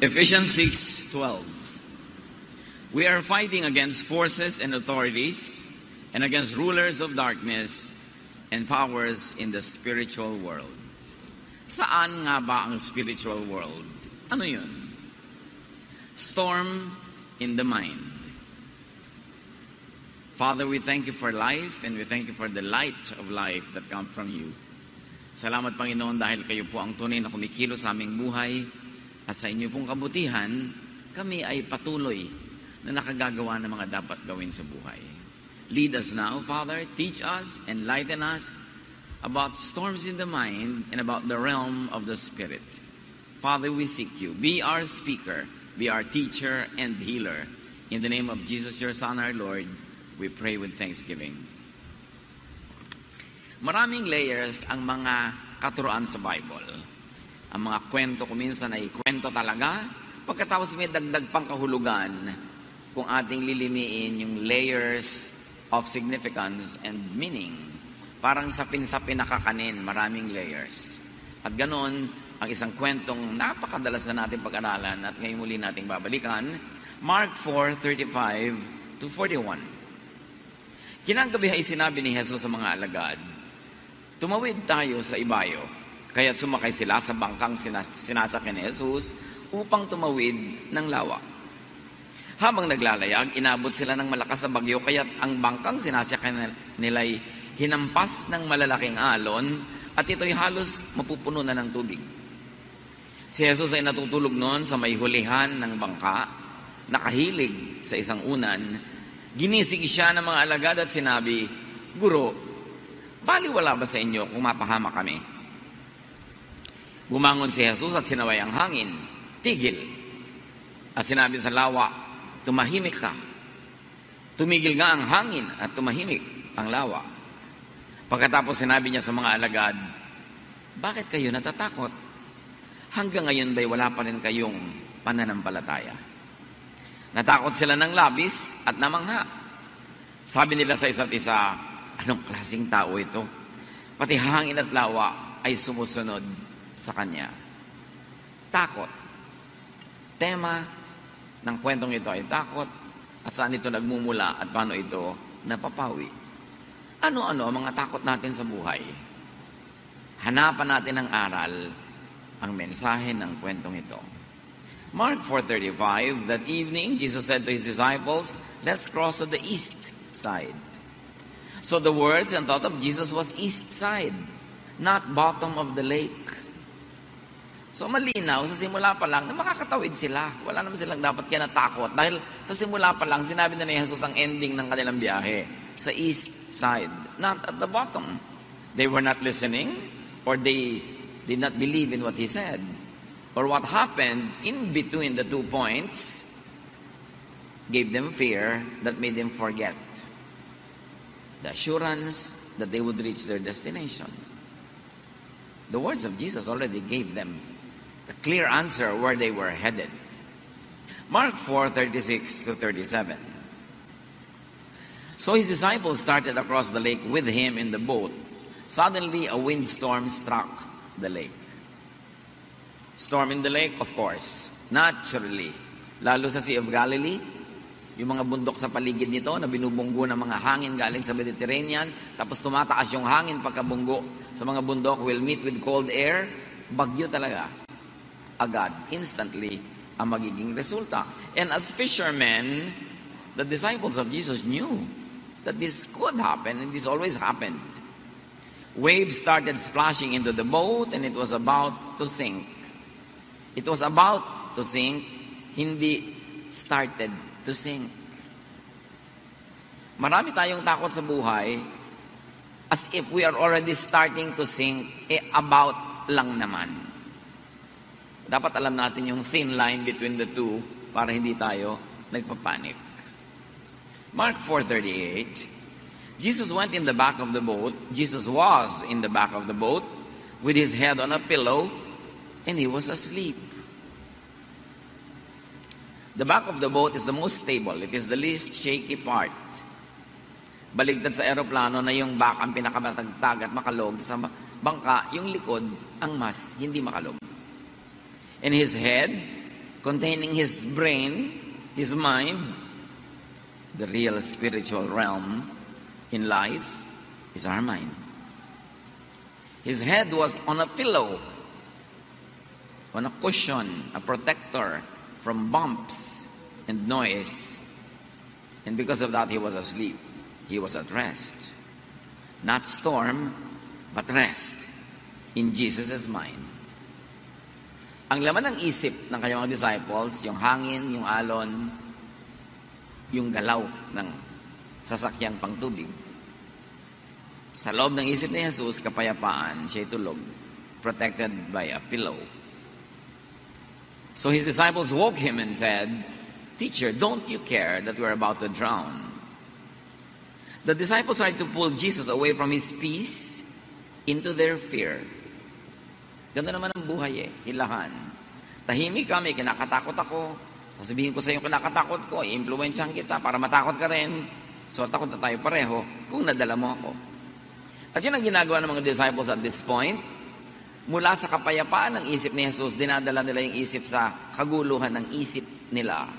Ephesians 6:12. We are fighting against forces and authorities and against rulers of darkness and powers in the spiritual world. Saan nga ba ang spiritual world? Ano yun? Storm in the mind. Father, we thank you for life and we thank you for the light of life that comes from you. Salamat, Panginoon, dahil kayo po ang tunay na kumikilo sa aming buhay at sa inyo pong kabutihan, kami ay patuloy na nakagagawa ng mga dapat gawin sa buhay. Lead us now, Father. Teach us, enlighten us about storms in the mind and about the realm of the Spirit. Father, we seek you. Be our speaker, be our teacher and healer. In the name of Jesus, your Son, our Lord, we pray with thanksgiving. Maraming layers ang mga katuruan sa Bible. Ang mga kwento kuminsan ay kwento talaga, pagkatapos may dagdag pang kahulugan kung ating lilimiin yung layers of significance and meaning. Parang sapin-sapin nakakanin, maraming layers. At ganoon, ang isang kwentong napakadalas na natin pag-aralan at ngayon muli nating babalikan, Mark 4:35-41. Kinagabi ay sinabi ni Jesus sa mga alagad, tumawid tayo sa ibayo. Kaya't sumakay sila sa bangkang sinasakyan ni Jesus upang tumawid ng lawa. Habang naglalayag, inabot sila ng malakas na bagyo, kaya't ang bangkang sinasakyan nila'y hinampas ng malalaking alon at ito'y halos mapupuno na ng tubig. Si Jesus ay natutulog noon sa may hulihan ng bangka, nakahilig sa isang unan. Ginising siya ng mga alagad at sinabi, Guro, baliwala ba sa inyo kung mapahama kami? Bumangon si Jesus at sinaway ang hangin, tigil. At sinabi sa lawa, tumahimik ka. Tumigil nga ang hangin at tumahimik ang lawa. Pagkatapos sinabi niya sa mga alagad, bakit kayo natatakot? Hanggang ngayon ba'y wala pa rin kayong pananampalataya? Natakot sila ng labis at namangha. Sabi nila sa isa't isa, anong klaseng tao ito? Pati hangin at lawa ay sumusunod sa kanya. Takot. Tema ng kwentong ito ay takot at saan ito nagmumula at paano ito napapawi. Ano-ano ang mga takot natin sa buhay? Hanapan natin ang aral, ang mensahe ng kwentong ito. Mark 4:35, that evening, Jesus said to his disciples, let's cross to the east side. So the words and thought of Jesus was east side, not bottom of the lake. So malinaw, sa simula pa lang, na makakatawid sila. Wala naman silang dapat kaya natakot. Dahil sa simula pa lang, sinabi na ni Jesus ang ending ng kanilang biyahe. Sa east side, not at the bottom. They were not listening, or they did not believe in what he said. Or what happened in between the 2 points gave them fear that made them forget the assurance that they would reach their destination. The words of Jesus already gave them the clear answer where they were headed. Mark 4:36-37. So his disciples started across the lake with him in the boat. Suddenly a windstorm struck the lake. Storm in the lake, of course, naturally. Lalo sa Sea of Galilee, yung mga bundok sa paligid nito na binubunggo ng mga hangin galing sa Mediterranean, tapos tumataas yung hangin pagkabunggo sa mga bundok will meet with cold air, bagyo talaga. Agad, instantly, ang magiging resulta. And as fishermen, the disciples of Jesus knew that this could happen, and this always happened. Waves started splashing into the boat, and it was about to sink. It was about to sink, hindi started to sink. Marami tayong takot sa buhay as if we are already starting to sink, about lang naman. Dapat alam natin yung thin line between the two para hindi tayo nagpapanik. Mark 4:38, Jesus went in the back of the boat. Jesus was in the back of the boat with his head on a pillow and he was asleep. The back of the boat is the most stable. It is the least shaky part. Baligtad sa eroplano na yung back ang pinakamatagtag at makalog, sa bangka, yung likod ang mas hindi makalog. And his head containing his brain, his mind, the real spiritual realm in life is our mind. His head was on a pillow, on a cushion, a protector from bumps and noise. And because of that, he was asleep. He was at rest. Not storm, but rest in Jesus' mind. Ang laman ng isip ng kanyang mga disciples, yung hangin, yung alon, yung galaw ng sasakyang pangtubig. Sa loob ng isip ni Jesus, kapayapaan, siya'y tulog, protected by a pillow. So his disciples woke him and said, "Teacher, don't you care that we're about to drown?" The disciples tried to pull Jesus away from his peace into their fear. Ganda naman ang buhay hilahan. Tahimik kami, kinakatakot ako. Sabihin ko sa iyo kinakatakot ko, i-influensyahan kita para matakot ka rin. So takot na tayo pareho kung nadala mo ako. At yun ang ginagawa ng mga disciples at this point. Mula sa kapayapaan ng isip ni Jesus, dinadala nila yung isip sa kaguluhan ng isip nila.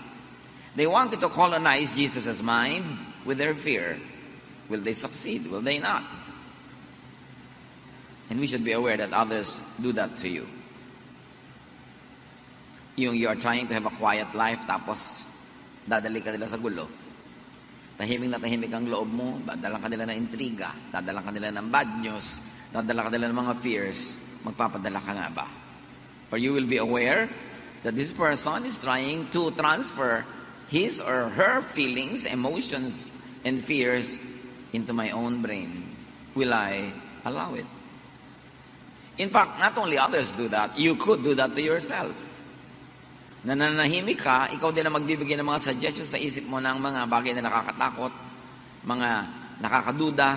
They wanted to colonize Jesus' mind with their fear. Will they succeed? Will they not? And we should be aware that others do that to you. You are trying to have a quiet life, tapos dadali ka nila sa gulo. Tahimik na tahimik ang loob mo, dadala ka nila ng intriga, dadala ka nila ng bad news, dadala ka nila ng mga fears, magpapadala ka nga ba? Or you will be aware that this person is trying to transfer his or her feelings, emotions, and fears into my own brain. Will I allow it? In fact, not only others do that, you could do that to yourself. Nananahimik ka, ikaw din ang magbibigay ng mga suggestions sa isip mo ng mga bagay na nakakatakot, mga nakakaduda,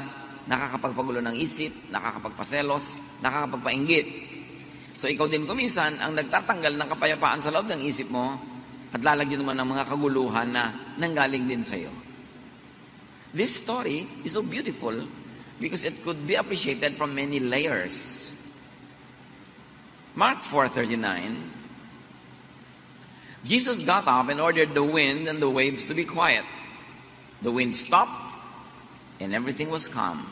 nakakapagpagulo ng isip, nakakapagpaselos, nakakapagpainggit. So ikaw din kuminsan ang nagtatanggal ng kapayapaan sa loob ng isip mo at lalagyan naman ng mga kaguluhan na nanggaling din sa iyo. This story is so beautiful because it could be appreciated from many layers. Mark 4:39, Jesus got up and ordered the wind and the waves to be quiet. The wind stopped and everything was calm.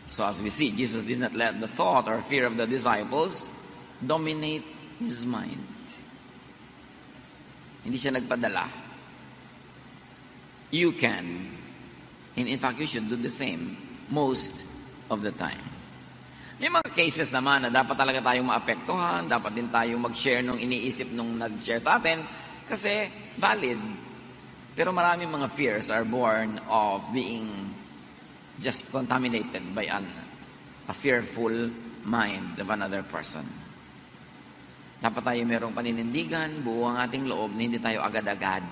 So as we see, Jesus did not let the thought or fear of the disciples dominate his mind. Hindi siya nagpadala. You can, and in fact, you should do the same most of the time. May mga cases naman na dapat talaga tayong maapektuhan, dapat din tayong mag-share nung iniisip nung nag-share sa atin, kasi valid. Pero maraming mga fears are born of being just contaminated by a fearful mind of another person. Dapat tayo merong paninindigan, buo ang ating loob na hindi tayo agad-agad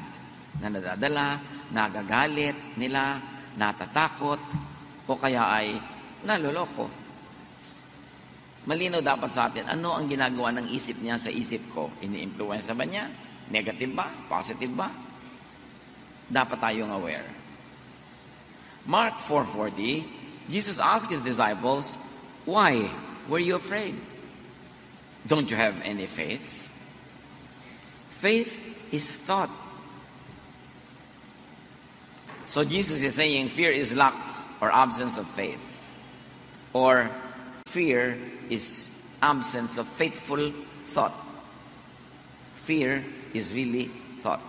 na nadadala, nagagalit nila, natatakot, o kaya ay naloloko. Malinaw dapat sa atin, ano ang ginagawa ng isip niya sa isip ko? Ini-influence ba niya? Negative ba? Positive ba? Dapat tayong aware. Mark 4:40, Jesus asked his disciples, "Why were you afraid? Don't you have any faith?" Faith is thought. So Jesus is saying fear is lack or absence of faith. Or fear is absence of faithful thought. Fear is really thought.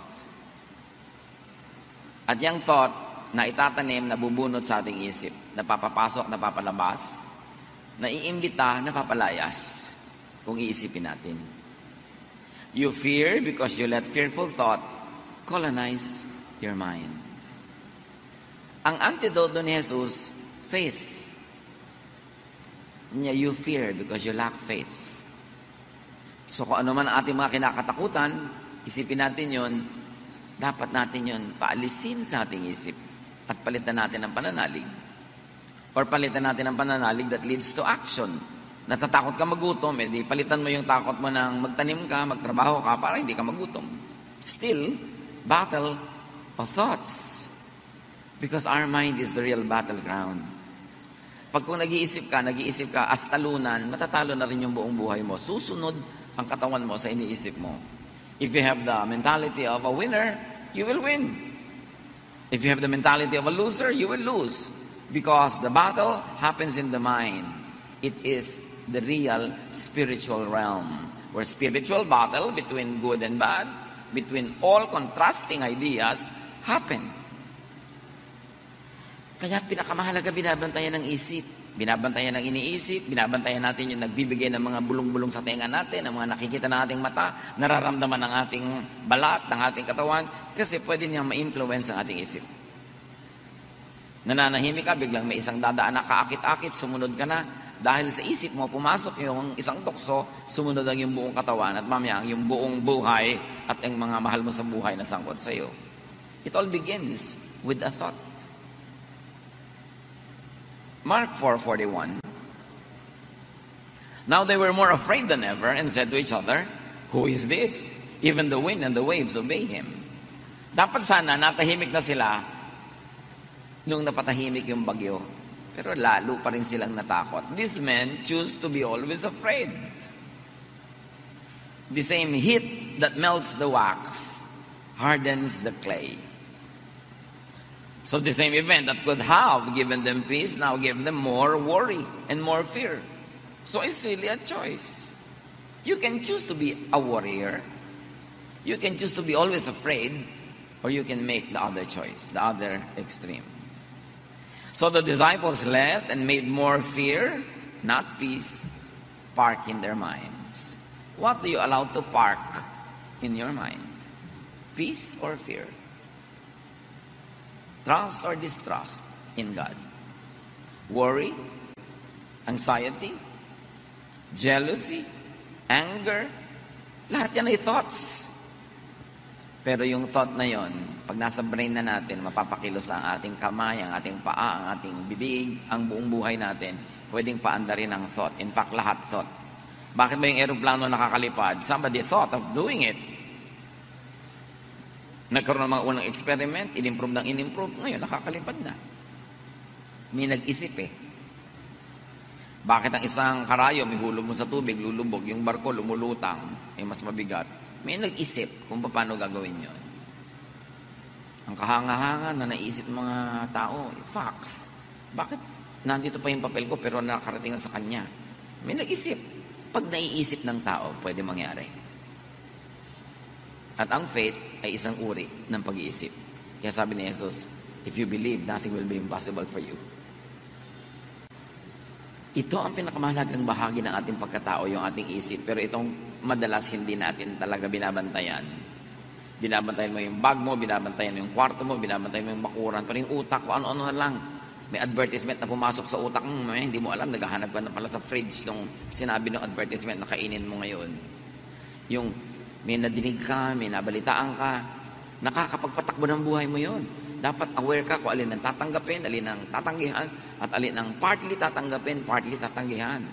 At yung thought na itatanim, nabubunot sa ating isip, napapapasok, napapalabas, naiimbita, napapalayas, kung iisipin natin. You fear because you let fearful thought colonize your mind. Ang antidote ni Jesus, faith. You fear because you lack faith. So kung ano man ang ating mga kinakatakutan, isipin natin yon, dapat natin yon paalisin sa ating isip at palitan natin ang pananalig. Or palitan natin ang pananalig that leads to action. Natatakot ka magutom, edi palitan mo yung takot mo ng magtanim ka, magtrabaho ka para hindi ka magutom. Still, battle of thoughts. Because our mind is the real battleground. Pag kung nag-iisip ka as talunan, matatalo na rin yung buong buhay mo. Susunod ang katawan mo sa iniisip mo. If you have the mentality of a winner, you will win. If you have the mentality of a loser, you will lose. Because the battle happens in the mind. It is the real spiritual realm, where spiritual battle between good and bad, between all contrasting ideas, happen. Kaya pinakamahalaga binabantayan ng isip. Binabantayan ng iniisip, binabantayan natin yung nagbibigay ng mga bulong-bulong sa tenga natin, ng mga nakikita ng ating mata, nararamdaman ng ating balat, ng ating katawan, kasi pwede niyang ma-influence ang ating isip. Nananahimik ka, biglang may isang dadaan na kaakit-akit, sumunod ka na, dahil sa isip mo, pumasok yung isang tukso, sumunod ang yung buong katawan, at mamaya yung buong buhay, at ang mga mahal mo sa buhay na sangkot sa iyo. It all begins with a thought. Mark 4:41. Now they were more afraid than ever and said to each other, "Who is this? Even the wind and the waves obey him." Dapat sana natahimik na sila nung napatahimik yung bagyo. Pero lalo pa rin silang natakot. These men choose to be always afraid. The same heat that melts the wax hardens the clay. So the same event that could have given them peace now gave them more worry and more fear. So it's really a choice. You can choose to be a warrior. You can choose to be always afraid, or you can make the other choice, the other extreme. So the disciples left and made more fear, not peace, park in their minds. What do you allow to park in your mind? Peace or fear? Trust or distrust in God? Worry, anxiety, jealousy, anger, lahat yan ay thoughts. Pero yung thought na yon, pag nasa brain na natin, mapapakilos ang ating kamay, ang ating paa, ang ating bibig, ang buong buhay natin, pwedeng paandarin ang thought. In fact, lahat thought. Bakit ba yung eroplano nakakalipad? Somebody thought of doing it. Nagkaroon ng mga unang experiment, in-improve ng in-improve, ngayon nakakalipad na. May nag-isip eh. Bakit ang isang karayom, ihulog mo sa tubig, lulubog, yung barko lumulutang, mas mabigat. May nag-isip kung paano gagawin yon. Ang kahanga-hanga na naisip ng mga tao, facts. Bakit nandito pa yung papel ko pero nakarating sa kanya? May nag-isip. Pag naiisip ng tao, pwede mangyari. At ang faith ay isang uri ng pag-iisip. Kaya sabi ni Jesus, if you believe, nothing will be impossible for you. Ito ang pinakamahalagang bahagi ng ating pagkatao, yung ating isip. Pero itong madalas hindi natin talaga binabantayan. Binabantayan mo yung bag mo, binabantayan mo yung kwarto mo, binabantayan mo yung bakuran, pero yung utak ko, ano-ano na lang. May advertisement na pumasok sa utak mo, hindi mo alam, naghahanap ka na pala sa fridge nung sinabi ng advertisement na kainin mo ngayon. Yung may nadinig ka, may nabalitaan ka, nakakapagpatakbo ng buhay mo yon. Dapat aware ka kung alin ang tatanggapin, alin ang tatanggihan, at alin ang partly tatanggapin, partly tatanggihan.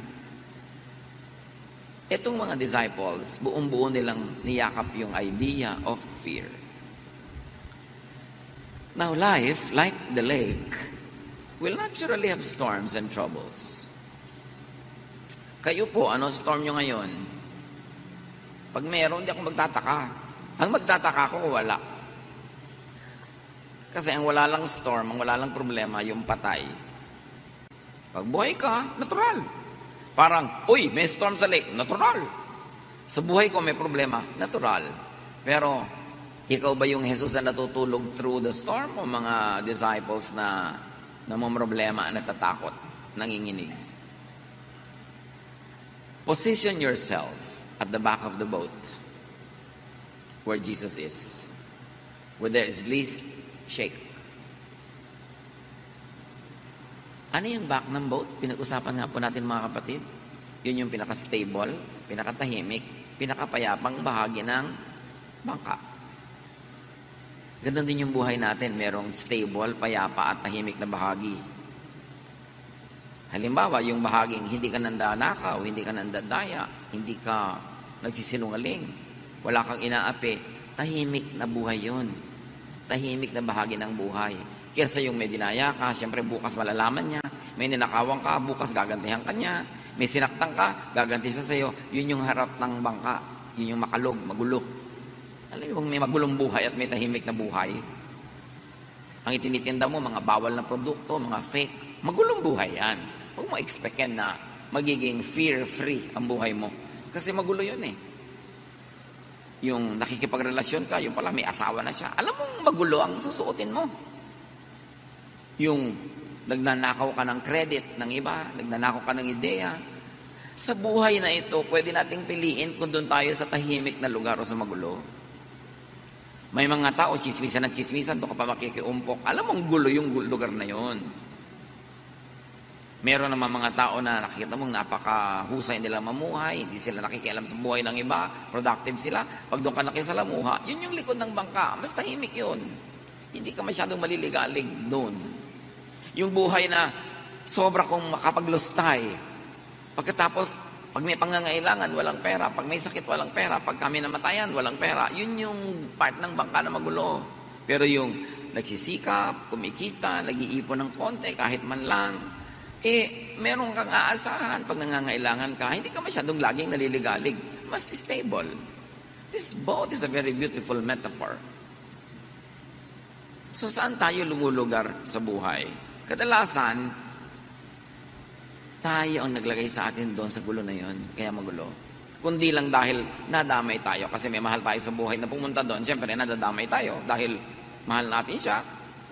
Itong mga disciples, buong-buo nilang niyakap yung idea of fear. Now life, like the lake, will naturally have storms and troubles. Kayo po, ano storm nyo ngayon? Pag meron, hindi ako magtataka. Ang magtataka ko, wala. Kasi ang wala lang storm, ang wala lang problema, yung patay. Pag buhay ka, natural. Parang, uy, may storm sa lake, natural. Sa buhay ko may problema, natural. Pero, ikaw ba yung Jesus na natutulog through the storm o mga disciples na may problema, natatakot, nanginginig? Position yourself at the back of the boat where Jesus is, where there is least shake. Ano yung back ng boat? Pinag-usapan nga po natin mga kapatid. Yun yung pinaka-stable, pinaka-tahimik, pinaka-payapang bahagi ng bangka. Ganun din yung buhay natin. Merong stable, payapa at tahimik na bahagi. Halimbawa, yung bahaging hindi ka nandanakaw, hindi ka nandadaya, hindi ka nagsisinungaling, wala kang inaapi, tahimik na buhay yun. Tahimik na bahagi ng buhay. Kesa yung may dinaya ka, siyempre bukas malalaman niya, May ninakawan ka, bukas gagantihan ka niya. May sinaktan ka, gaganti siya sa'yo. Yun yung harap ng bangka. Yun yung makalog, magulo. Alam mo, may magulong buhay at may tahimik na buhay. Ang itinitinda mo, mga bawal na produkto, mga fake. Magulong buhay yan. Huwag mo expectin na magiging fear-free ang buhay mo. Kasi magulo yun eh. Yung nakikipagrelasyon ka, yung pala may asawa na siya. Alam mong magulo ang susuotin mo. Yung nagnanakaw ka ng credit ng iba, nagnanakaw ka ng ideya. Sa buhay na ito, pwede nating piliin kung doon tayo sa tahimik na lugar o sa magulo. May mga tao, chismisan at chismisan, doon ka pa makikiumpok. Alam mong gulo yung lugar na yon. Meron naman mga tao na nakikita mong napakahusay nila mamuhay, hindi sila nakikialam sa buhay ng iba, productive sila. Pag doon ka nakisalamuha, yun yung likod ng bangka. Mas tahimik yun. Hindi ka masyadong maliligalig doon. Yung buhay na sobra kong makapaglustay. Pagkatapos, pag may pangangailangan, walang pera. Pag may sakit, walang pera. Pag kami namatayan, walang pera. Yun yung part ng bangka na magulo. Pero yung nagsisikap, kumikita, nag-iipon ng konti, kahit man lang, meron kang aasahan pag nangangailangan ka, hindi ka masyadong laging naliligalig. Mas stable. This boat is a very beautiful metaphor. So, saan tayo lumulugar sa buhay? Kadalasan, tayo ang naglagay sa atin doon sa gulo na yon, kaya magulo. Kundi lang dahil nadamay tayo, kasi may mahal tayo sa buhay na pumunta doon, siyempre nadadamay tayo dahil mahal natin siya,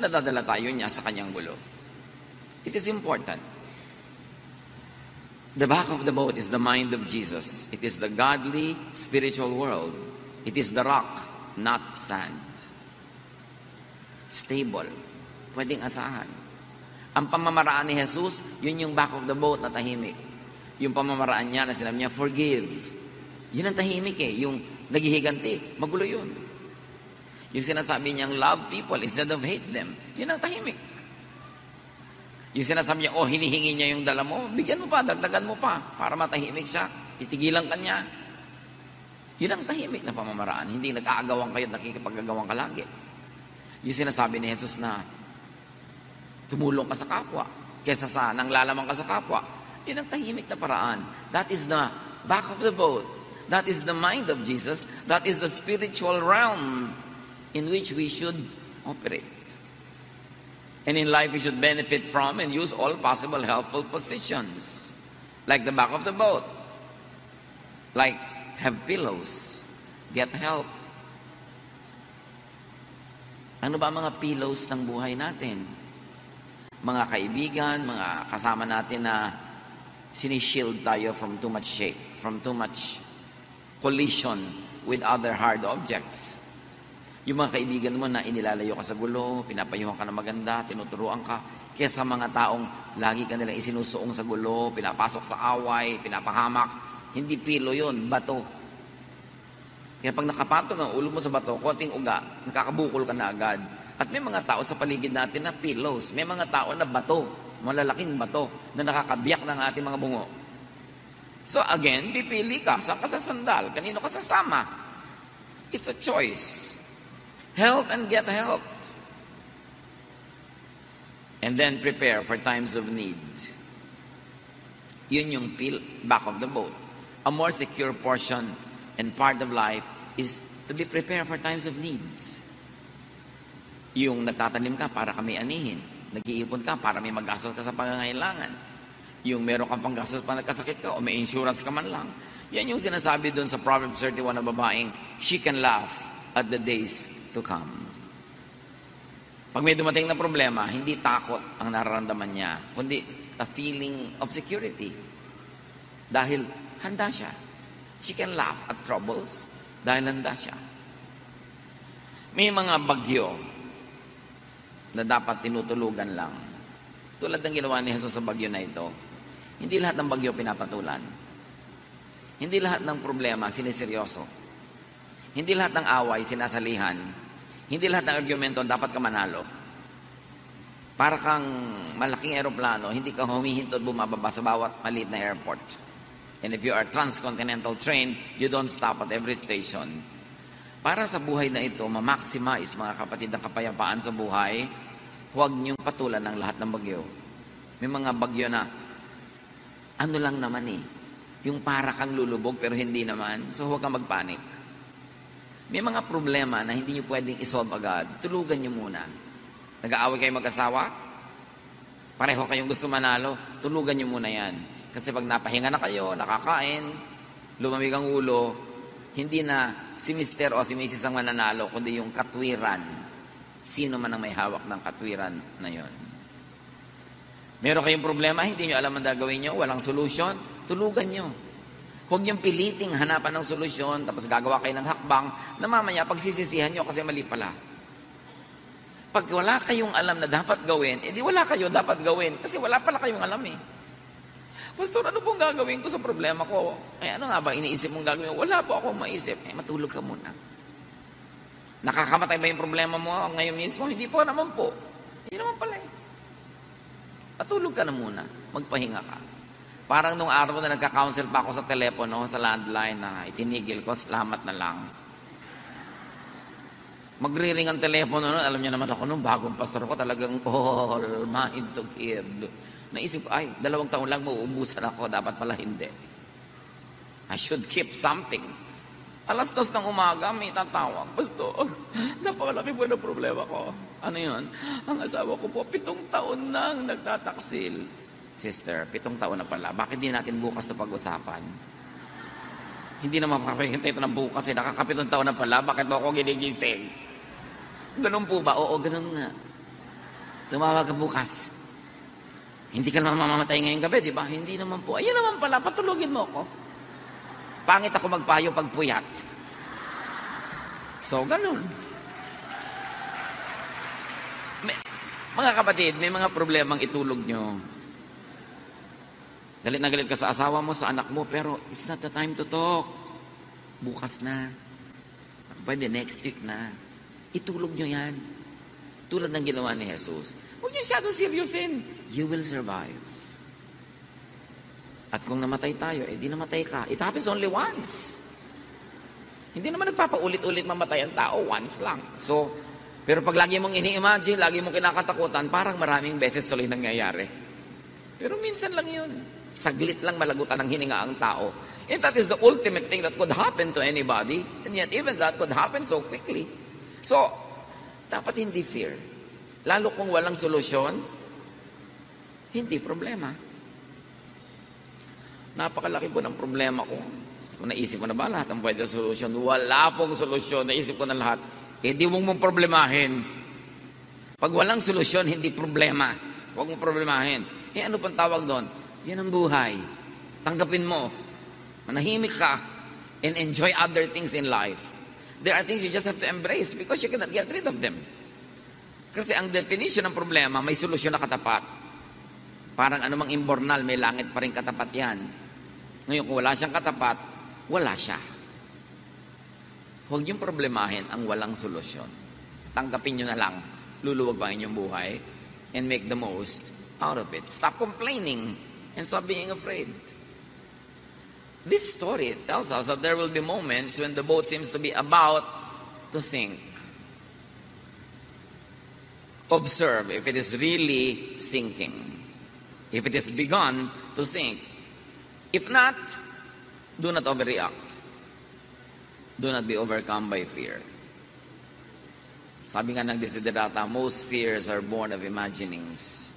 nadadala tayo niya sa kanyang gulo. It is important. The back of the boat is the mind of Jesus. It is the godly, spiritual world. It is the rock, not sand. Stable. Pwedeng asahan. Ang pamamaraan ni Jesus, yun yung back of the boat na tahimik. Yung pamamaraan niya na sinabi niya, forgive. Yun ang tahimik eh. Yung naghihiganti, magulo yun. Yung sinasabi niyang love people instead of hate them, yun ang tahimik. Yung sinasabi niya, hinihingi niya yung dala mo, bigyan mo pa, dagdagan mo pa, para matahimik siya, titigilan ka niya. Yun ang tahimik na pamamaraan. Hindi nag-aagawang kayo at nakikipag-agawang ka lagi. Yung sinasabi ni Jesus na, tumulong ka sa kapwa, kesa sa nanglalamang ka sa kapwa. Yun ang tahimik na paraan. That is the back of the boat. That is the mind of Jesus. That is the spiritual realm in which we should operate. And in life, we should benefit from and use all possible helpful positions. Like the back of the boat. Like, have pillows. Get help. Ano ba mga pillows ng buhay natin? Mga kaibigan, mga kasama natin na sinishield tayo from too much shake, from too much collision with other hard objects. Yung mga kaibigan mo na inilalayo ka sa gulo, pinapayuhan ka na maganda, tinuturuan ka, kesa mga taong lagi ka nilang isinusuong sa gulo, pinapasok sa away, pinapahamak. Hindi pilo yun, bato. Kaya pag nakapatong ang ulo mo sa bato, konting uga, nakakabukol ka na agad. At may mga tao sa paligid natin na pillows. May mga tao na bato, malalaking bato, na nakakabiyak ng ating mga bungo. So again, pipili ka. Saan ka sa sandal? Kanino ka sasama? It's a choice. Help and get help. And then prepare for times of need. Yun yung back of the boat. A more secure portion and part of life is to be prepared for times of needs. Yung nagtatanim ka para kami anihin. Nag-iipon ka para may magastos ka sa pangangailangan. Yung meron kang panggastos pa nagkasakit ka o may insurance ka man lang. Yan yung sinasabi doon sa Proverbs 31 na babaeng, she can laugh at the days to come. Pag may dumating na problema, hindi takot ang nararamdaman niya, kundi a feeling of security. Dahil handa siya. She can laugh at troubles dahil handa siya. May mga bagyo na dapat tinutulugan lang. Tulad ng ginawa ni Jesus sa bagyo na ito, hindi lahat ng bagyo pinapatulan. Hindi lahat ng problema siniseryoso. Hindi lahat ng away sinasalihan. Hindi lahat ng argumento dapat ka manalo. Para kang malaking eroplano, hindi ka humihintod bumababa sa bawat maliit na airport. And if you are transcontinental train, you don't stop at every station. Para sa buhay na ito, ma-maximize mga kapatid ang kapayapaan sa buhay, huwag niyong patulan ng lahat ng bagyo. May mga bagyo na, ano lang naman eh, yung para kang lulubog pero hindi naman, so huwag kang magpanik. May mga problema na hindi nyo pwedeng isolve agad, tulugan nyo muna. Nag-aaway kayo mag-asawa? Pareho kayong gusto manalo, tulugan nyo muna yan. Kasi pag napahinga na kayo, nakakain, lumamig ang ulo, hindi na si Mr. o si Mrs. ang mananalo, kundi yung katwiran. Sino man ang may hawak ng katwiran na yon. Meron kayong problema, hindi nyo alam ang gagawin nyo, walang solusyon, tulugan nyo. Huwag niyong piliting hanapan ng solusyon, tapos gagawa kayo ng hakbang, na mamaya pagsisisihan nyo kasi mali pala. Pag wala kayong alam na dapat gawin, edi wala kayo dapat gawin, kasi wala pala kayong alam eh. Pastor, ano pong gagawin ko sa problema ko? Ano nga ba iniisip mong gagawin? Wala po akong maisip. Matulog ka muna. Nakakamatay ba yung problema mo ngayon mismo? Hindi po naman po. Hindi naman pala eh. Matulog ka na muna. Magpahinga ka. Parang nung araw na nagka-counsel pa ako sa telepono, sa landline na itinigil ko, salamat na lang. Magriring ang telepono nun, alam niyo naman ako nung bagong pastor ko, talagang all mind to give. Naisip ko, 2 taon lang mauubusan ako, dapat pala hindi. I should keep something. 2:00 ng umaga, may tatawag, Pastor, napakalaki po na problema ko. Ano yun? Ang asawa ko po, 7 taon nang nagtataksil. Sister, 7 taon na pala. Bakit di natin bukas na pag-usapan? Hindi naman makakahintay ito ng bukas. Nakaka-7 taon na pala. Bakit ako ginigising? Ganun po ba? Oo, ganun nga. Tumawag ka bukas. Hindi ka naman mamamatay ngayong gabi, di ba? Hindi naman po. Ayun naman pala, patulugin mo ako. Pangit ako magpayo pag puyat. So, ganun. Mga kapatid, may mga problemang itulog nyo. Galit na galit ka sa asawa mo, sa anak mo, pero it's not the time to talk. Bukas na. Pwede next week na. Itulog nyo yan. Tulad ng ginawa ni Jesus. Huwag nyo siyadong seryosin. You will survive. At kung namatay tayo, di namatay ka. It happens only once. Hindi naman nagpapaulit-ulit mamatay ang tao, once lang. So, pero pag lagi mong ini-imagine, lagi mong kinakatakutan, parang maraming beses tuloy nangyayari. Pero minsan lang yun. Saglit lang malagutan ng hininga ang tao. And that is the ultimate thing that could happen to anybody. And yet even that could happen so quickly. So, dapat hindi fear. Lalo kung walang solusyon, hindi problema. Napakalaki po ng problema ko. Kung naisip mo na ba lahat ang pwede solusyon? Wala pong solusyon. Naisip ko na lahat. Hindi mong problemahin. Pag walang solusyon, hindi problema. Huwag mong problemahin. Ano pang tawag doon? Yan ang buhay. Tanggapin mo. Manahimik ka and enjoy other things in life. There are things you just have to embrace because you cannot get rid of them. Kasi ang definition ng problema, may solusyon na katapat. Parang anumang imbornal, may langit pa rin katapat yan. Ngayon, kung wala siyang katapat, wala siya. Huwag niyong problemahin ang walang solusyon. Tanggapin niyo na lang, luluwag pa inyong buhay, and make the most out of it. Stop complaining and stop being afraid. This story tells us that there will be moments when the boat seems to be about to sink. Observe if it is really sinking. If it has begun to sink. If not, do not overreact. Do not be overcome by fear. Sabi nga ng Desiderata, most fears are born of imaginings.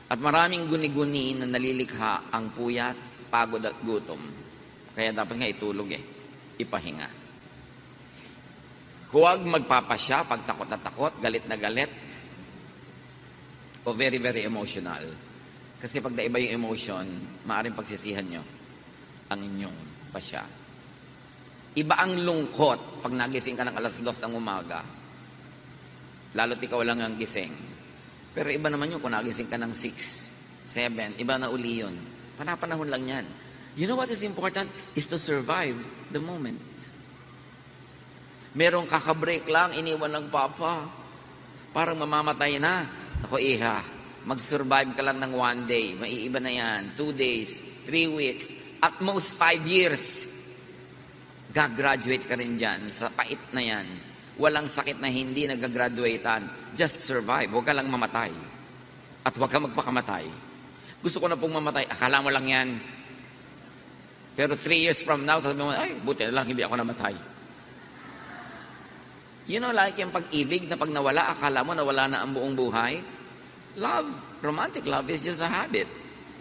At maraming guni-guni na nalilikha ang puyat, pagod at gutom. Kaya dapat nga itulog ipahinga. Huwag magpapasya pag takot na takot, galit na galit, o very, very emotional. Kasi pag naiba yung emotion, maaaring pagsisihan nyo ang inyong pasya. Iba ang lungkot pag nagising ka ng 2:00 ng umaga. Lalo't ikaw lang ang gising. Pero iba naman yun kung nagising ka ng 6, 7, iba na uli yun. Panapanahon lang yan. You know what is important? Is to survive the moment. Merong kakabreak lang, iniwan ng papa. Parang mamamatay na. Ako, iha, mag-survive ka lang ng 1 day. Maiiba na yan. 2 days, 3 weeks, at most 5 years. Gagraduate ka rin dyan. Sa pait na yan. Walang sakit na hindi nagagraduatean. Just survive. Huwag ka lang mamatay. at huwag ka magpakamatay. Gusto ko na pong mamatay, akala mo lang yan. Pero 3 years from now, sabi mo, ay, buti na lang, hindi ako namatay. You know, like yung pag-ibig na pag nawala, akala mo nawala na ang buong buhay. Love, romantic love is just a habit.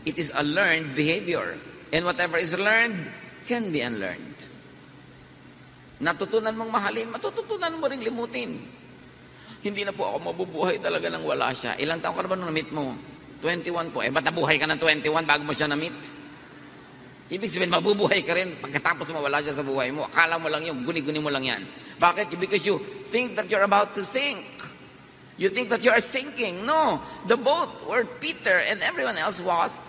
It is a learned behavior. And whatever is learned can be unlearned. Natutunan mong mahalin, matututunan mo ring limutin. Hindi na po ako mabubuhay talaga nang wala siya. Ilang taon ka na ba nung na-meet mo? 21 po. Ba't nabuhay ka ng 21 bago mo siya na-meet? Ibig sabihin, mabubuhay ka rin pagkatapos mawala siya sa buhay mo. Akala mo lang yun, guni-guni mo lang yan. Bakit? Because you think that you're about to sink. You think that you are sinking. No. The boat where Peter and everyone else was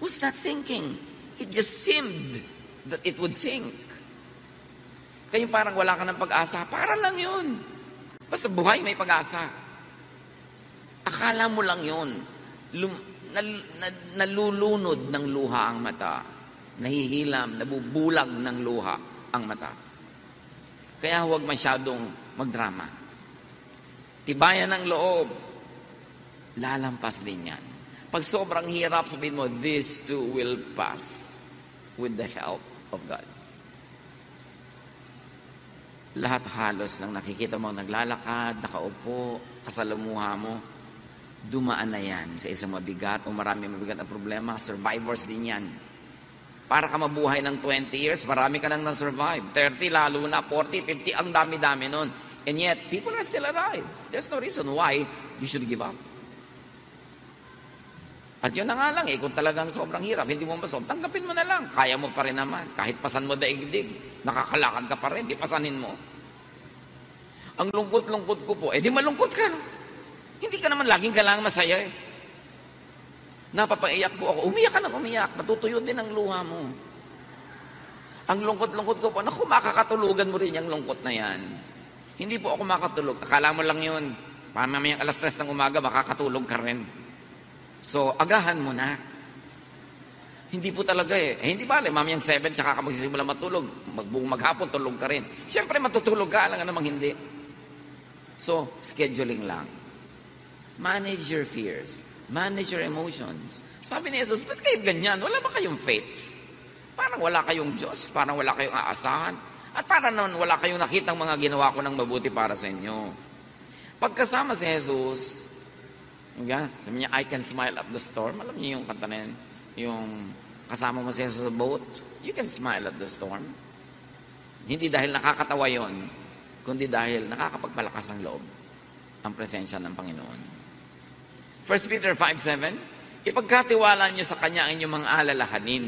not sinking. It just seemed that it would sink. Kaya parang wala ka ng pag-asa. Para lang yun. Basta buhay may pag-asa. Akala mo lang yun. Nalulunod ng luha ang mata. Nahihilam, nabubulag ng luha ang mata. Kaya huwag masyadong magdrama. Tibayan ng loob. Lalampas din yan. Pag sobrang hirap, sabihin mo, this too will pass with the help of God. Lahat halos ng nakikita mo naglalakad, nakaupo, kasalamuha mo, dumaan na yan sa isang mabigat o marami mabigat na problema. Survivors din yan. Para ka mabuhay ng 20 years, marami ka nang na-survive. 30 lalo na, 40, 50, ang dami-dami nun. And yet, people are still alive. There's no reason why you should give up. At yun na nga lang kung talagang sobrang hirap, hindi mo masolve, tanggapin mo na lang. Kaya mo pa rin naman. Kahit pasan mo daigdig, nakakalakad ka pa rin, di pasanin mo. Ang lungkot-lungkot ko po, di malungkot ka. Hindi ka naman laging kailangan masaya eh. Napapaiyak po ako, umiyak ka ng umiyak, matutuyo din ang luha mo. Ang lungkot-lungkot ko po, naku, makakatulugan mo rin yung lungkot na yan. Hindi po ako makatulog, akala mo lang yun. Mamayang alas 3 ng umaga, makakatulog ka rin. So, agahan mo na. Hindi po talaga eh. Hindi ba, mamayang 7, tsaka ka magsisimula matulog. Maghapon, tulog ka rin. Siyempre, matutulog ka, alam nga namang hindi. So, scheduling lang. Manage your fears. Manage your emotions. Sabi ni Jesus, ba't kayo ganyan? Wala ba kayong faith? Parang wala kayong Diyos. Parang wala kayong aasahan. At parang naman wala kayong nakitang mga ginawa ko ng mabuti para sa inyo. Pagkasama si Jesus, sabi niya, I can smile at the storm. Alam niyo yung kanta na yun? Yung kasama mo si Jesus sa boat, you can smile at the storm. Hindi dahil nakakatawa yon, kundi dahil nakakapagpalakas ng loob ang presensya ng Panginoon. 1 Peter 5:7, ipagkatiwala niyo sa Kanya ang inyong mga alalahanin.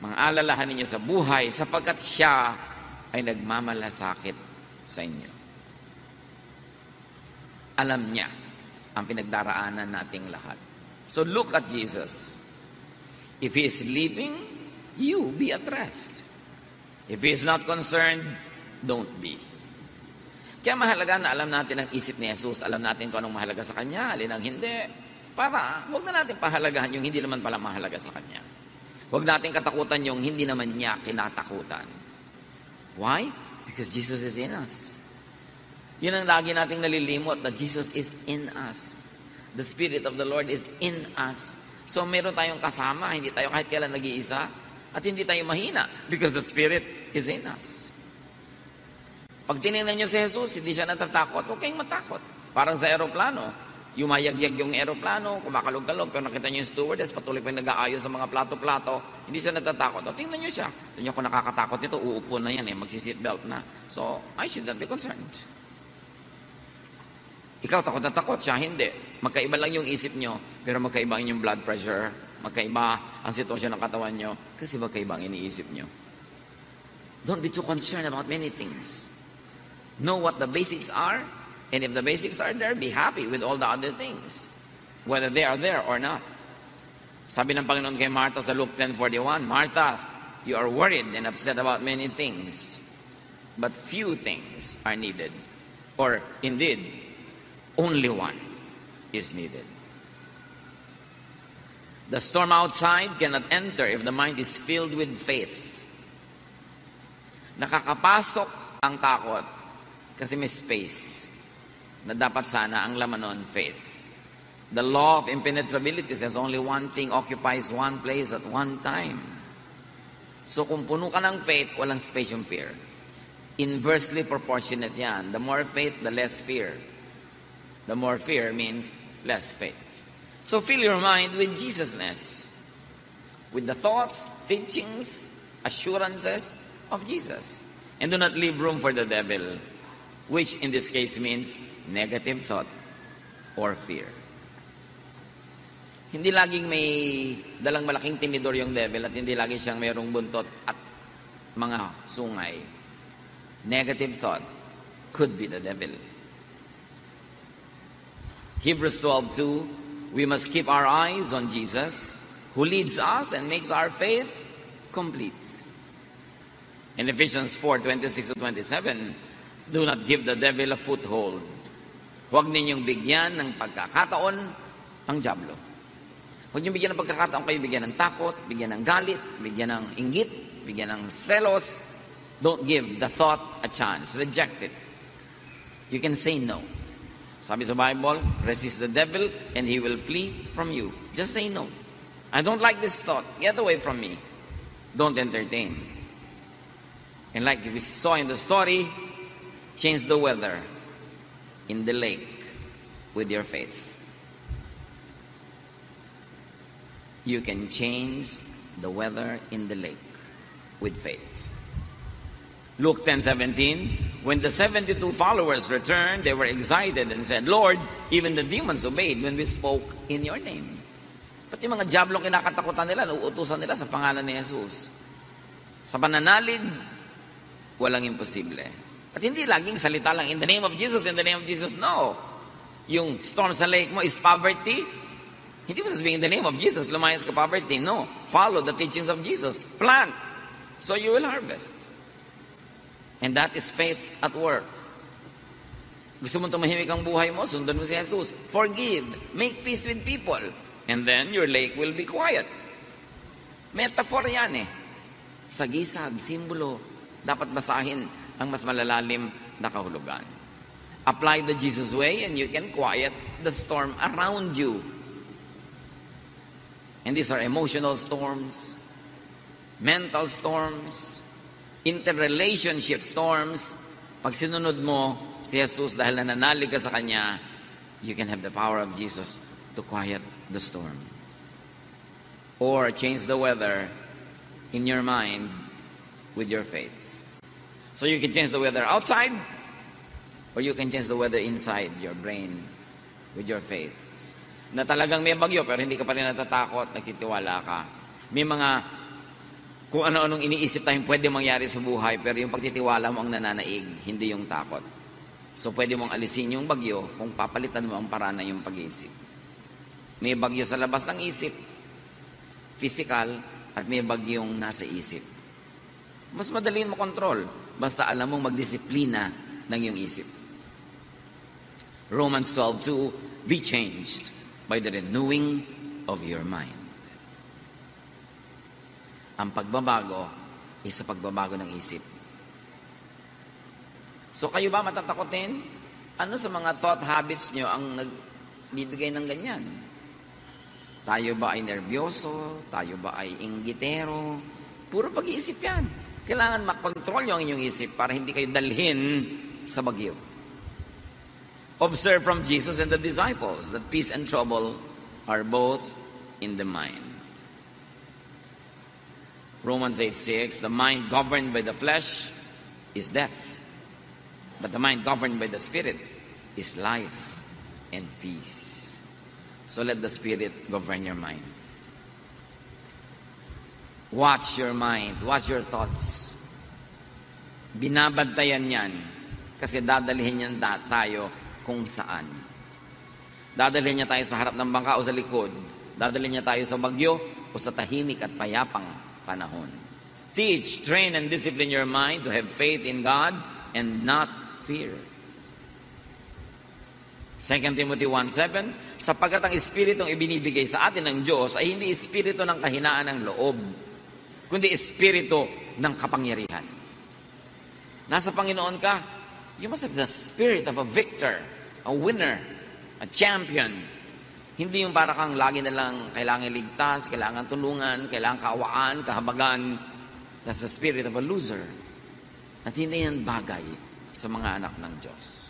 Mga alalahanin niyo sa buhay sapagkat Siya ay nagmamalasakit sa inyo. Alam niya ang pinagdaraanan nating lahat. So look at Jesus. If He is sleeping, you be at rest. If He is not concerned, don't be. Kaya mahalaga na alam natin ang isip ni Jesus. Alam natin kung anong mahalaga sa Kanya, alin ang hindi. Para huwag na natin pahalagahan yung hindi naman pala mahalaga sa Kanya. Huwag natin katakutan yung hindi naman niya kinatakutan. Why? Because Jesus is in us. Yun ang lagi nating nalilimot, that Jesus is in us. The Spirit of the Lord is in us. So meron tayong kasama, hindi tayo kahit kailan nag-iisa, at hindi tayo mahina because the Spirit is in us. Pag tinignan niyo si Jesus, hindi siya natatakot, huwag kayong matakot. Parang sa aeroplano, yumayagyag yung aeroplano, kumakalog-kalog, pero nakita niyo yung stewardess, patuloy pa yung nag-aayos sa mga plato-plato, hindi siya natatakot. O tingnan niyo siya. Sabi niyo, kung nakakatakot nito, uupo na yan, magsi-seatbelt na. So, I should not be concerned. Ikaw takot na takot, siya hindi. Magkaiba lang yung isip nyo, pero magkaiba ang inyong blood pressure, magkaiba ang sitwasyon ng katawan nyo, kasi magkaiba ang iniisip nyo. Don't be too concerned about many things. Know what the basics are, and if the basics are there, be happy with all the other things, whether they are there or not. Sabi ng Panginoon kay Martha sa Luke 10:41, Martha, you are worried and upset about many things, but few things are needed. Or indeed, only one is needed. The storm outside cannot enter if the mind is filled with faith. Nakakapasok ang takot kasi may space na dapat sana ang laman nun, faith. The law of impenetrability says only one thing occupies one place at one time. So kung puno ka ng faith, walang space yung fear. Inversely proportionate yan. The more faith, the less fear. The more fear means less faith. So fill your mind with Jesusness, with the thoughts, teachings, assurances of Jesus. And do not leave room for the devil, which in this case means negative thought or fear. Hindi laging may dalang malaking tinidor yung devil at hindi lagi siyang mayroong buntot at mga sungay. Negative thought could be the devil. Hebrews 12:2, we must keep our eyes on Jesus, who leads us and makes our faith complete. In Ephesians 4:26-27, do not give the devil a foothold. Huwag ninyong bigyan ng pagkakataon ang diablo. Huwag niyo bigyan ng pagkakataon kayo bigyan ng takot, bigyan ng galit, bigyan ng inggit, bigyan ng selos. Don't give the thought a chance. Reject it. You can say no. Sabi sa Bible, resist the devil and he will flee from you. Just say no. I don't like this thought. Get away from me. Don't entertain. And like we saw in the story, change the weather in the lake with your faith. You can change the weather in the lake with faith. Luke 10:17, when the 72 followers returned, they were excited and said, Lord, even the demons obeyed when we spoke in your name. Pati mga diablong kinakatakutan nila, nauutusan nila sa pangalan ni Jesus. Sa pananalig, walang imposible. At hindi laging salita lang, in the name of Jesus, in the name of Jesus. No. Yung storm sa lake mo is poverty. Hindi mo sasabihin, in the name of Jesus, lumayas ka poverty. No. Follow the teachings of Jesus. Plant, so you will harvest. And that is faith at work. Gusto mong tumahimik ang buhay mo, sundan mo si Jesus. Forgive. Make peace with people. And then your lake will be quiet. Metaphor yan eh. Sagisag, simbolo. Dapat basahin ang mas malalalim na kahulugan. Apply the Jesus way and you can quiet the storm around you. And these are emotional storms, mental storms, interrelationship storms. Pag sinunod mo si Jesus dahil nananalig ka sa Kanya, you can have the power of Jesus to quiet the storm. Or change the weather in your mind with your faith. So you can change the weather outside, or you can change the weather inside your brain with your faith. Na talagang may bagyo pero hindi ka pa rin natatakot, nagtitiwala ka. May mga kung ano-anong iniisip tayong pwede mangyari sa buhay, pero yung pagtitiwala mo ang nananaig, hindi yung takot. So pwede mong alisin yung bagyo kung papalitan mo ang paraan ng yung pag-iisip. May bagyo sa labas ng isip, physical, at may bagyong nasa isip. Mas madaling makontrol, basta alam mong magdisiplina ng yung isip. Romans 12:2, be changed by the renewing of your mind. Ang pagbabago is sa pagbabago ng isip. So kayo ba matatakotin? Ano sa mga thought habits nyo ang nagbibigay ng ganyan? Tayo ba ay nervyoso? Tayo ba ay inggitero? Puro pag-iisip yan. Kailangan makontrol nyo ang inyong isip para hindi kayo dalhin sa bagyo. Observe from Jesus and the disciples that peace and trouble are both in the mind. Romans 8:6, the mind governed by the flesh is death, but the mind governed by the Spirit is life and peace. So let the Spirit govern your mind. Watch your mind, watch your thoughts. Binabantayan yan kasi dadalhin yan tayo kung saan. Dadalhin niya tayo sa harap ng bangka o sa likod. Dadalhin niya tayo sa bagyo o sa tahimik at payapang panahon. Teach, train, and discipline your mind to have faith in God and not fear. 2 Timothy 1:7, sapagkat ang Espiritong ibinibigay sa atin ng Diyos ay hindi Espiritu ng kahinaan ng loob, kundi Espiritu ng kapangyarihan. Nasa Panginoon ka, you must have the spirit of a victor, a winner, a champion. Hindi yung para kang lagi na lang kailangan ligtas, kailangan tulungan, kailangan kaawaan, kahabagan. That's the spirit of a loser. At hindi yan bagay sa mga anak ng Diyos.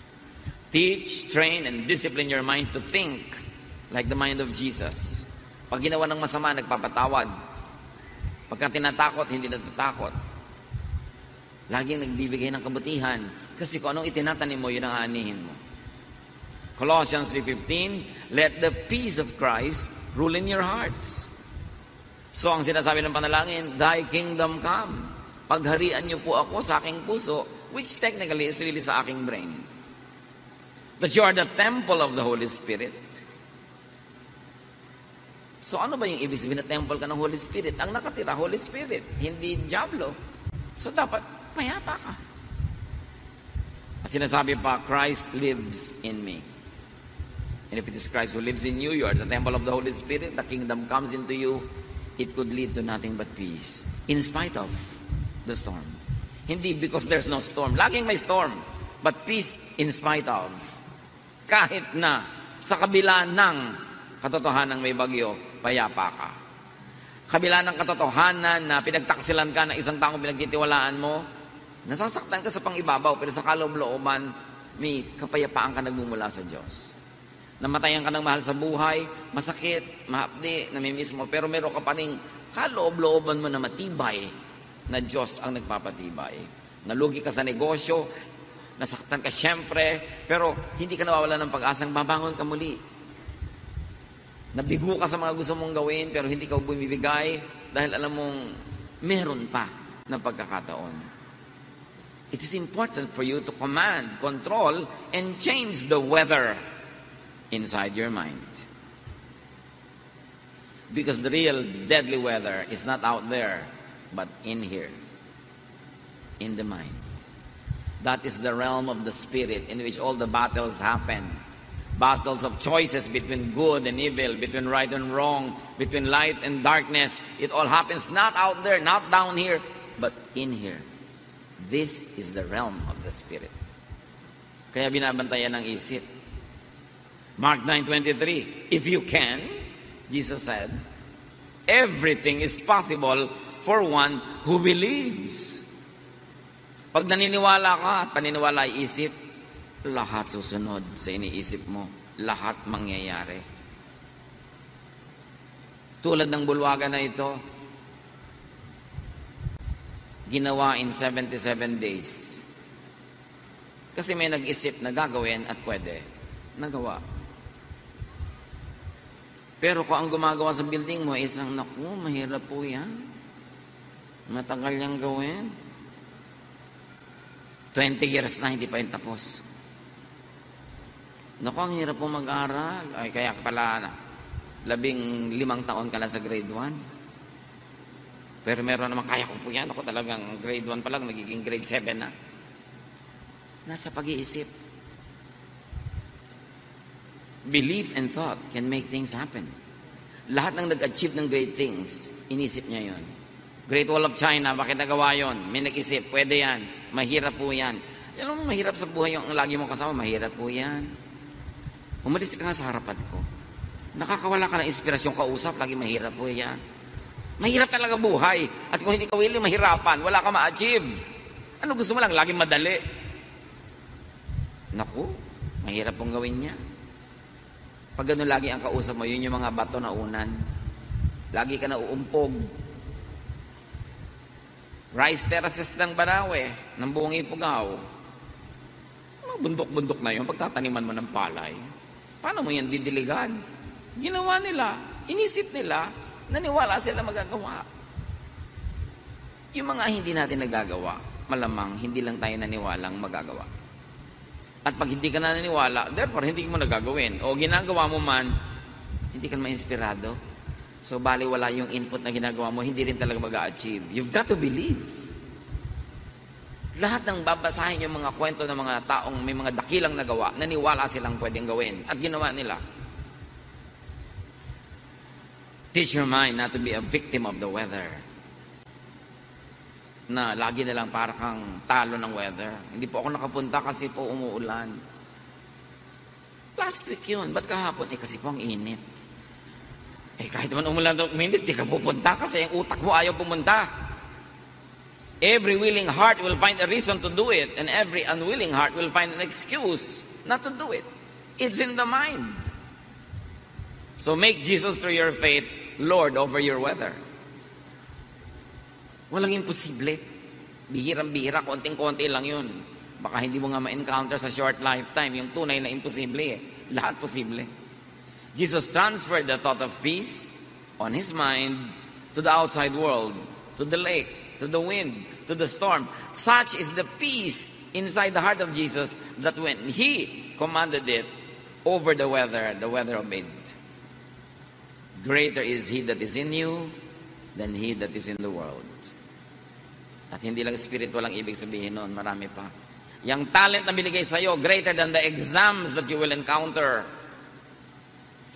Teach, train, and discipline your mind to think like the mind of Jesus. Pag ginawa ng masama, nagpapatawad. Pagka tinatakot, hindi natatakot. Laging nagbibigay ng kabutihan. Kasi kung anong itinatanim mo, yun ang aanihin mo. Colossians 3:15, let the peace of Christ rule in your hearts. So ang sinasabi ng panalangin, thy kingdom come. Pagharian niyo po ako sa aking puso, which technically is really sa aking brain. That you are the temple of the Holy Spirit. So ano ba yung ibig sabihin na temple ka ng Holy Spirit? Ang nakatira, Holy Spirit, hindi diablo. So dapat payapa ka. At sinasabi pa, Christ lives in me. And if it is Christ who lives in you, you are the temple of the Holy Spirit, the kingdom comes into you, it could lead to nothing but peace. In spite of the storm. Hindi because there's no storm. Laging may storm. But peace in spite of. Kahit na sa kabila ng katotohanan may bagyo, payapa ka. Kabila ng katotohanan na pinagtaksilan ka ng isang taong pinagtitiwalaan mo, nasasaktan ka sa pangibabaw, pero sa kaloob-looban, may kapayapaan ka nagmumula sa Diyos. Namatayan ka ng mahal sa buhay, masakit, mahapdi, namimiss mo, pero meron ka pa rin kaloob-looban mo na matibay na Diyos ang nagpapatibay. Nalugi ka sa negosyo, nasaktan ka siyempre, pero hindi ka nawawala ng pag-asang babangon ka muli. Nabigo ka sa mga gusto mong gawin, pero hindi ka bumibigay dahil alam mong meron pa na pagkakataon. It is important for you to command, control, and change the weather inside your mind. Because the real deadly weather is not out there, but in here, in the mind. That is the realm of the spirit in which all the battles happen. Battles of choices between good and evil, between right and wrong, between light and darkness. It all happens not out there, not down here, but in here. This is the realm of the spirit. Kaya binabantayan ng isip. Mark 9:23, if you can, Jesus said, everything is possible for one who believes. Pag naniniwala ka at paniniwala ay isip, lahat susunod sa iniisip mo. Lahat mangyayari. Tulad ng bulwagan na ito, ginawa in 77 days. Kasi may nag-isip na gagawin at pwede. Nagawa. Pero kung ang gumagawa sa building mo, isang, naku, mahirap po yan. Matagal niyang gawin. 20 years na, hindi pa yung tapos. Naku, ang hirap po mag-aral. Ay, kaya pala, 15 taon ka lang sa grade 1. Pero meron naman, kaya ko po yan. Ako talagang grade 1 pa lang, nagiging grade 7 na. Nasa pag-iisip. Belief and thought can make things happen. Lahat ng nag-achieve ng great things, inisip niya yon. Great Wall of China, bakit nagawa yon? May nag-isip, pwede yan. Mahirap po yan. Alam mo, mahirap sa buhay yung lagi mo kasama, mahirap po yan. Umalis ka nga sa harapan ko. Nakakawala ka ng inspirasyon kausap, lagi mahirap po yan. Mahirap talaga buhay. At kung hindi ka willing mahirapan, wala ka ma-achieve. Ano gusto mo lang? Laging madali. Naku, mahirap pong gawin niya. Pag gano'n lagi ang kausap mo, yun yung mga bato na unan. Lagi ka na uumpog. Rice terraces ng Banawe, ng buong Ifugao. Mga bundok-bundok na yun, pagtataniman mo ng palay. Paano mo yan didiligan? Ginawa nila, inisip nila, naniwala sila magagawa. Yung mga hindi natin nagagawa, malamang hindi lang tayo naniwalang magagawa. At pag hindi ka na naniwala, therefore, hindi mo nagagawin. O ginagawa mo man, hindi ka ma-inspirado. So, bali wala yung input na ginagawa mo, hindi rin talaga mag-a-achieve. You've got to believe. Lahat ng babasahin yung mga kwento ng mga taong may mga dakilang nagawa, naniwala silang pwedeng gawin. At ginawa nila. Teach your mind not to be a victim of the weather. Na lagi na lang para kang talo ng weather. Hindi po ako nakapunta kasi po umuulan. Last week yun. Ba't kahapon? Kasi po ang init. Kahit naman umulan o uminit, di ka pupunta kasi ang utak mo ayaw pumunta. Every willing heart will find a reason to do it, and every unwilling heart will find an excuse not to do it. It's in the mind. So make Jesus through your faith Lord over your weather. Walang imposible. Bihirang-bihira, konting-konti lang yun. Baka hindi mo nga ma-encounter sa short lifetime yung tunay na imposible. Lahat posible. Jesus transferred the thought of peace on his mind to the outside world, to the lake, to the wind, to the storm. Such is the peace inside the heart of Jesus that when he commanded it over the weather obeyed. Greater is he that is in you than he that is in the world. At hindi lang spiritual ang ibig sabihin nun, marami pa. Yung talent na binigay sa'yo, greater than the exams that you will encounter.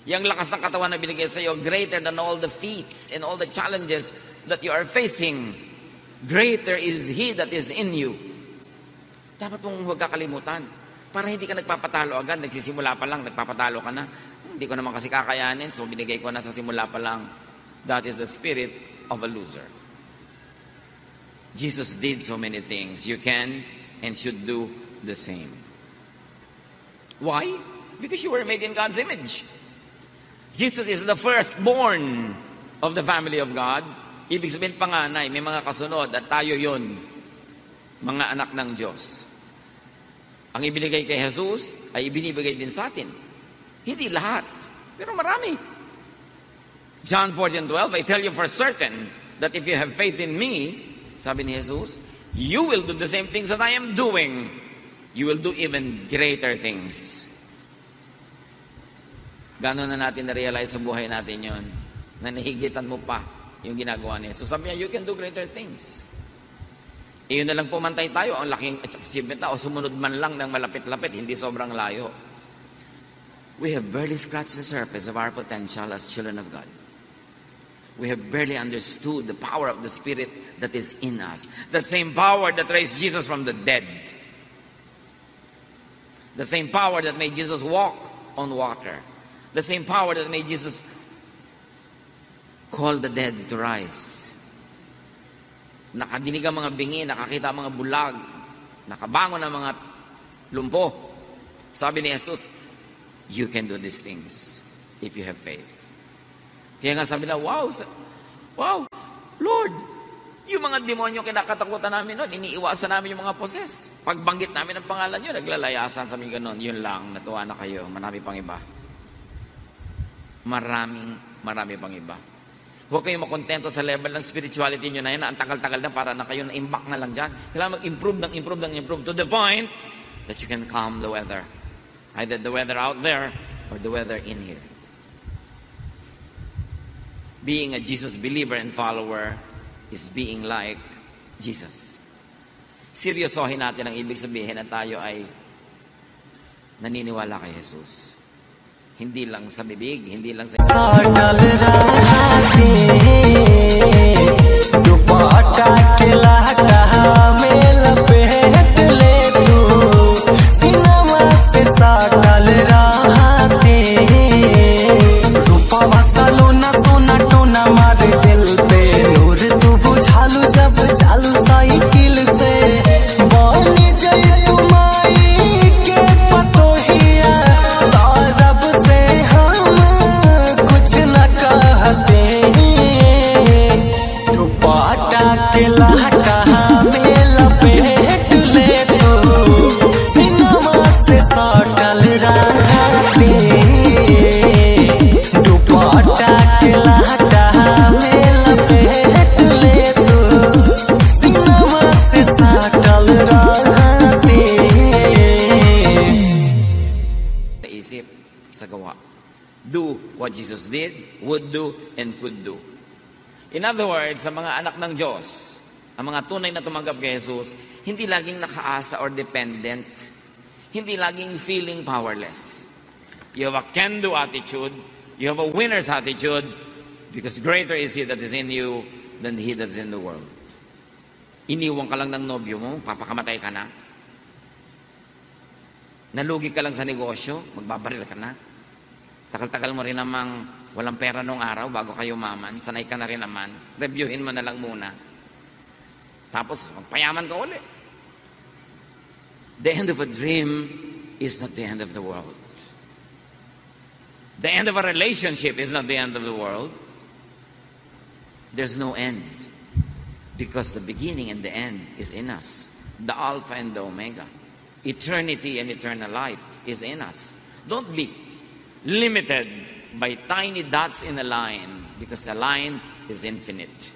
Yung lakas ng katawan na binigay sa'yo, greater than all the feats and all the challenges that you are facing. Greater is he that is in you. Dapat mong huwag kakalimutan. Para hindi ka nagpapatalo agad, nagsisimula pa lang, nagpapatalo ka na. Hindi ko naman kasi kakayanin, so binigay ko na sa simula pa lang. That is the spirit of a loser. Jesus did so many things. You can and should do the same. Why? Because you were made in God's image. Jesus is the firstborn of the family of God. Ibig sabihin panganay, may mga kasunod at tayo yon, mga anak ng Diyos. Ang ibinigay kay Jesus ay ibinibigay din sa atin. Hindi lahat, pero marami. John 14:12, I tell you for certain that if you have faith in me, sabi ni Jesus, you will do the same things that I am doing. You will do even greater things. Gano'n na natin na-realize sa buhay natin yon, na nahigitan mo pa yung ginagawa niya. So sabi niya, you can do greater things. Iyon na lang pumantay tayo, ang laking achievement na, o sumunod man lang ng malapit-lapit, hindi sobrang layo. We have barely scratched the surface of our potential as children of God. We have barely understood the power of the Spirit that is in us. That same power that raised Jesus from the dead. The same power that made Jesus walk on water. The same power that made Jesus call the dead to rise. Nakadinig ang mga bingi, nakakita ang mga bulag, nakabangon ang mga lumpo. Sabi ni Jesus, you can do these things if you have faith. Kaya nga sabi na, wow, Lord, yung mga demonyo kinakatakutan namin noon, iniiwasan namin yung mga poses. Pagbanggit namin ang pangalan nyo, naglalayasan sa amin ganun. Yun lang, natuwa na kayo. Marami pang iba. Marami pang iba. Huwag kayong makontento sa level ng spirituality nyo na yun, na ang tagal-tagal na para na kayo na-imbak na lang dyan. Kailangan mag-improve to the point that you can calm the weather. Either the weather out there or the weather in here. Being a Jesus believer and follower is being like Jesus. Seryosohin natin ang ibig sabihin na tayo ay naniniwala kay Jesus. Hindi lang sa bibig, hindi lang sa... Do what Jesus did, would do, and could do. In other words, sa mga anak ng Diyos, ang mga tunay na tumanggap kay Jesus, hindi laging nakaasa or dependent. Hindi laging feeling powerless. You have a can-do attitude. You have a winner's attitude because greater is He that is in you than he that is in the world. Iniwan ka lang ng nobyo mo, papakamatay ka na. Nalugi ka lang sa negosyo, magbabaril ka na. Tagal-tagal mo rin namang Walang pera nung araw bago kayo maman. Sanay ka na rin naman. Reviewin mo na lang muna. Tapos, magpayaman ka ulit. The end of a dream is not the end of the world. The end of a relationship is not the end of the world. There's no end. Because the beginning and the end is in us. The Alpha and the Omega. Eternity and eternal life is in us. Don't be limited by tiny dots in a line, because a line is infinite.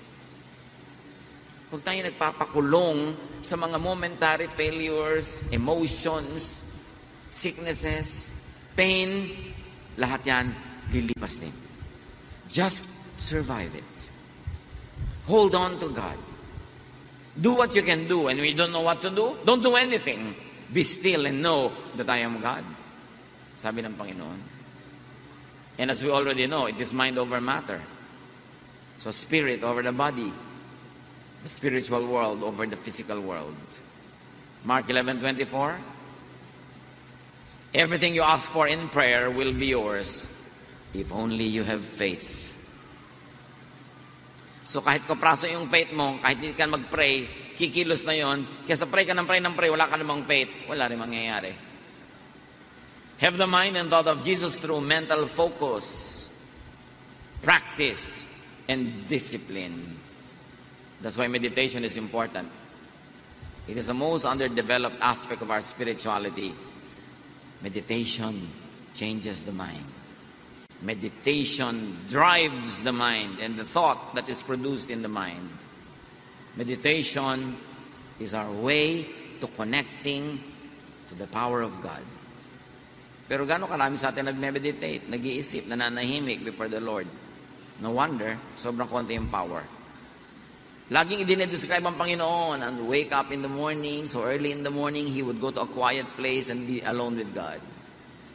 Huwag tayo nagpapakulong sa mga momentary failures, emotions, sicknesses, pain. Lahat yan, lilipas din. Just survive it. Hold on to God. Do what you can do. And when you don't know what to do, don't do anything. Be still and know that I am God. Sabi ng Panginoon. And as we already know, it is mind over matter. So spirit over the body. The spiritual world over the physical world. Mark 11:24. Everything you ask for in prayer will be yours if only you have faith. So kahit kapraso yung faith mo, kahit hindi ka mag-pray, kikilos na yon. Kesa pray ka ng pray, wala ka namang faith, wala rin mangyayari. Have the mind and thought of Jesus through mental focus, practice, and discipline. That's why meditation is important. It is the most underdeveloped aspect of our spirituality. Meditation changes the mind. Meditation drives the mind and the thought that is produced in the mind. Meditation is our way to connecting to the power of God. Pero gano'ng karami sa atin nag-meditate, nag-iisip, nananahimik before the Lord. No wonder, sobrang konti yung power. Laging idinedescribe ang Panginoon and wake up in the morning, so early in the morning, He would go to a quiet place and be alone with God.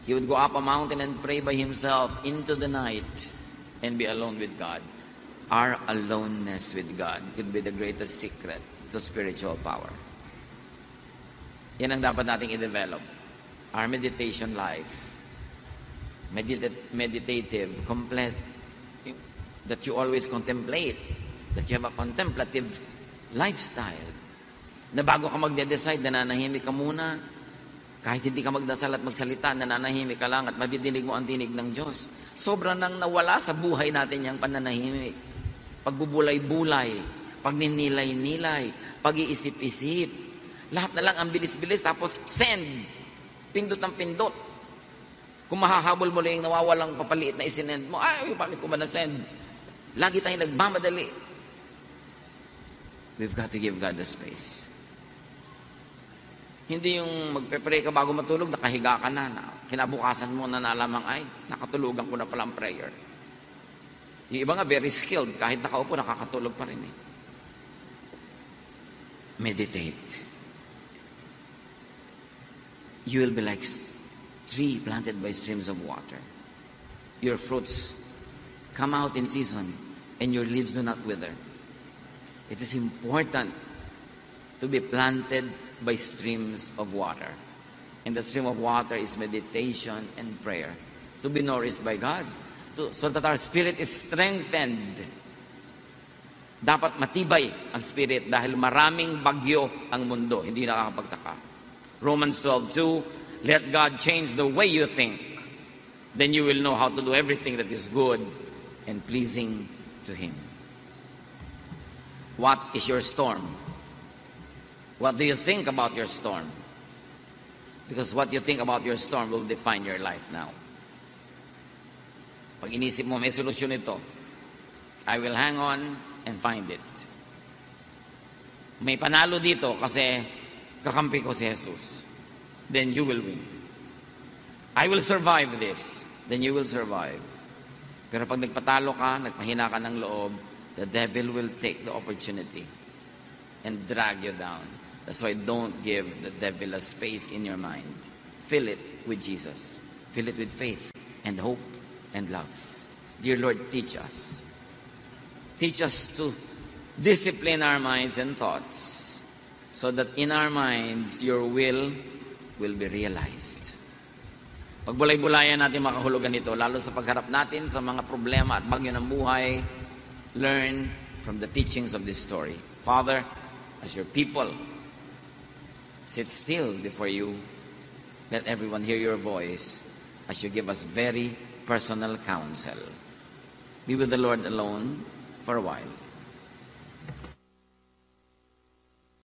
He would go up a mountain and pray by Himself into the night and be alone with God. Our aloneness with God could be the greatest secret to spiritual power. Yan ang dapat nating i-develop. Our meditation life. Meditative, complete. That you always contemplate. That you have a contemplative lifestyle. Na bago ka magde-decide, nananahimik ka muna. Kahit hindi ka magdasal at magsalita, nananahimik ka lang at madidinig mo ang tinig ng Diyos. Sobrang nang nawala sa buhay natin yung pananahimik. Pagbubulay-bulay, pagninilay-nilay, pag-iisip-isip. Lahat na lang ang bilis-bilis, tapos send. Pindot ng pindot. Kung mahahabol mo lang yung nawawalang papaliit na isinend mo, ay, bakit ko ba na-send? Lagi tayong nagmamadali. We've got to give God the space. Hindi yung magpe-pray ka bago matulog, nakahiga ka na kinabukasan mo na nalamang, ay, nakatulugan ko na pala ang prayer. Yung iba nga very skilled, kahit nakaupo, nakakatulog pa rin eh. Meditate. You will be like tree planted by streams of water. Your fruits come out in season, and your leaves do not wither. It is important to be planted by streams of water. And the stream of water is meditation and prayer. To be nourished by God. So that our spirit is strengthened. Dapat matibay ang spirit dahil maraming bagyo ang mundo. Hindi nakakapagtaka. Romans 12:2, let God change the way you think. Then you will know how to do everything that is good and pleasing to Him. What is your storm? What do you think about your storm? Because what you think about your storm will define your life now. Pag inisip mo, may solusyon ito, I will hang on and find it. May panalo dito kasi kakampi ko si Jesus. Then you will win. I will survive this. Then you will survive. Pero pag nagpatalo ka, nagpahina ka ng loob, the devil will take the opportunity and drag you down. That's why don't give the devil a space in your mind. Fill it with Jesus. Fill it with faith and hope and love. Dear Lord, teach us. Teach us to discipline our minds and thoughts so that in our minds your will be realized. Pagbulay-bulayan natin makahulugan nito, lalo sa pagharap natin sa mga problema at bagyo ng buhay, learn from the teachings of this story. Father, as your people sit still before you, let everyone hear your voice as you give us very personal counsel. Be with the Lord alone for a while.